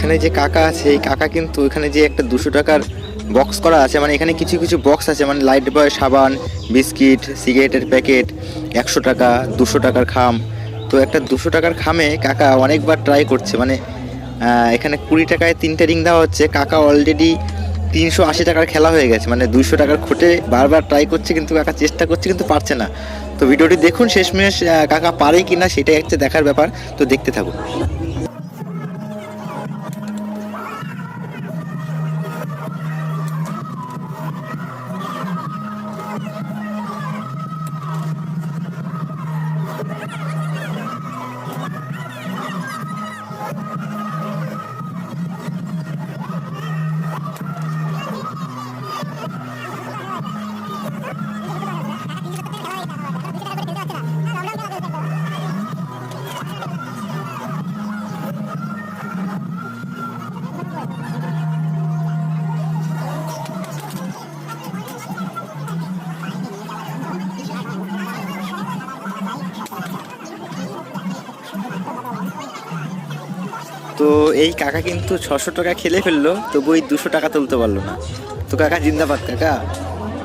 এখানে যে কাকা আছে এই কাকা কিন্তু এখানে যে একটা 200 টাকার বক্স করা আছে, মানে এখানে কিছু কিছু বক্স আছে, মানে লাইট বয় সাবান, বিস্কিট, সিগারেটের প্যাকেট, 100 টাকা, 200 টাকার খাম। তো একটা 200 টাকার খামে কাকা অনেকবার ট্রাই করছে, মানে এখানে 20 টাকায় 3টে রিং দেওয়া হচ্ছে। কাকা অলরেডি 380 টাকার খেলা হয়ে গেছে, মানে 200 টাকার খোটে বারবার ট্রাই করছে, কিন্তু কাকা চেষ্টা করছে কিন্তু পারছে না। তো ভিডিওটি দেখুন শেষমেশ কাকা পারে কিনা সেটাই হচ্ছে দেখার ব্যাপার। তো দেখতে থাকুন। তো এই কাকা কিন্তু 600 টাকা খেলে ফেললো, তবু এই 200 টাকা তুলতে পারলো না। তো কাকা জিন্দাবাদ কাকা।